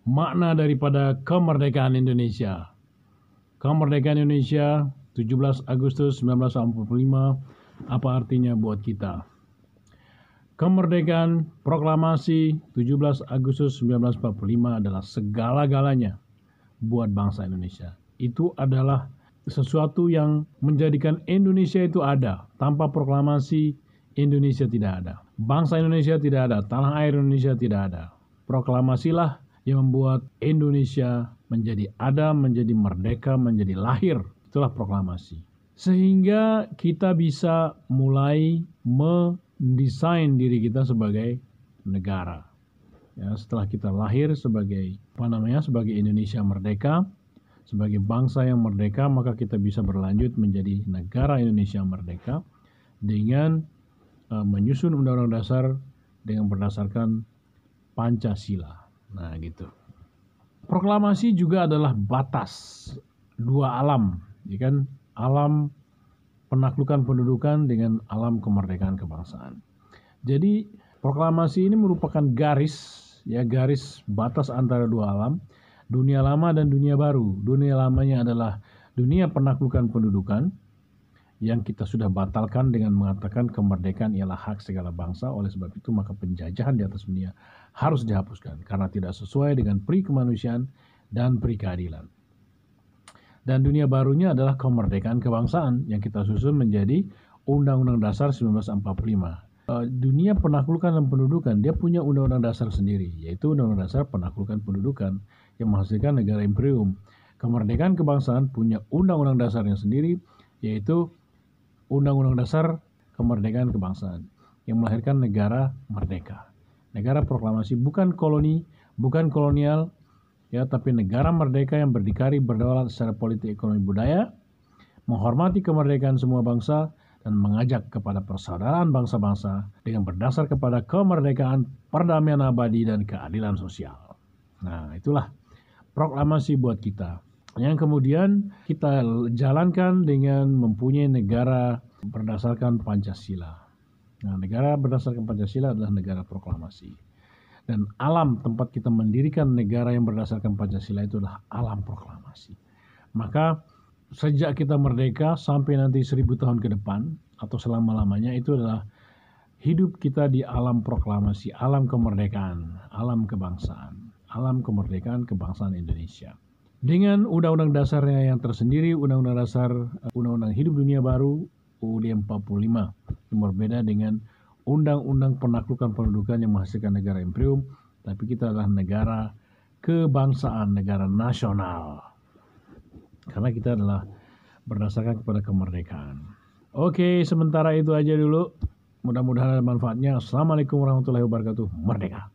makna daripada kemerdekaan Indonesia. Kemerdekaan Indonesia 17 Agustus 1945, apa artinya buat kita? Kemerdekaan proklamasi 17 Agustus 1945 adalah segala-galanya buat bangsa Indonesia. Itu adalah sesuatu yang menjadikan Indonesia itu ada. Tanpa proklamasi, Indonesia tidak ada. Bangsa Indonesia tidak ada. Tanah air Indonesia tidak ada. Proklamasilah yang membuat Indonesia menjadi ada, menjadi merdeka, menjadi lahir. Itulah proklamasi. Sehingga kita bisa mulai mendesain diri kita sebagai negara. Ya, setelah kita lahir sebagai sebagai Indonesia merdeka, sebagai bangsa yang merdeka, maka kita bisa berlanjut menjadi negara Indonesia merdeka dengan menyusun undang-undang dasar dengan berdasarkan Pancasila. Nah, gitu. Proklamasi juga adalah batas dua alam, ya kan? Alam penaklukan pendudukan dengan alam kemerdekaan kebangsaan. Jadi, proklamasi ini merupakan garis batas antara dua alam, dunia lama dan dunia baru. Dunia lamanya adalah dunia penaklukan pendudukan yang kita sudah batalkan dengan mengatakan kemerdekaan ialah hak segala bangsa. Oleh sebab itu maka penjajahan di atas dunia harus dihapuskan karena tidak sesuai dengan pri kemanusiaan dan pri keadilan. Dan dunia barunya adalah kemerdekaan kebangsaan yang kita susun menjadi Undang-Undang Dasar 1945. Dunia penaklukan dan pendudukan dia punya Undang-Undang Dasar sendiri, yaitu Undang-Undang Dasar Penaklukan Pendudukan yang menghasilkan negara imperium. Kemerdekaan kebangsaan punya Undang-Undang Dasarnya sendiri, yaitu Undang-Undang Dasar Kemerdekaan Kebangsaan yang melahirkan negara merdeka. Negara proklamasi bukan koloni, bukan kolonial, ya, tapi negara merdeka yang berdikari, berdaulat secara politik, ekonomi, budaya, menghormati kemerdekaan semua bangsa, dan mengajak kepada persaudaraan bangsa-bangsa dengan berdasar kepada kemerdekaan, perdamaian abadi, dan keadilan sosial. Nah, itulah proklamasi buat kita. Yang kemudian kita jalankan dengan mempunyai negara berdasarkan Pancasila. Nah, negara berdasarkan Pancasila adalah negara proklamasi. Dan alam tempat kita mendirikan negara yang berdasarkan Pancasila itu adalah alam proklamasi. Maka sejak kita merdeka sampai nanti 1000 tahun ke depan atau selama-lamanya itu adalah hidup kita di alam proklamasi, alam kemerdekaan, alam kebangsaan, alam kemerdekaan kebangsaan Indonesia. Dengan undang-undang dasarnya yang tersendiri, undang-undang dasar, undang-undang hidup dunia baru, UUD 45, yang berbeda dengan undang-undang penaklukan pendudukan yang menghasilkan negara imperium, tapi kita adalah negara kebangsaan, negara nasional. Karena kita adalah berdasarkan kepada kemerdekaan. Oke, sementara itu aja dulu. Mudah-mudahan ada manfaatnya. Assalamualaikum warahmatullahi wabarakatuh. Merdeka!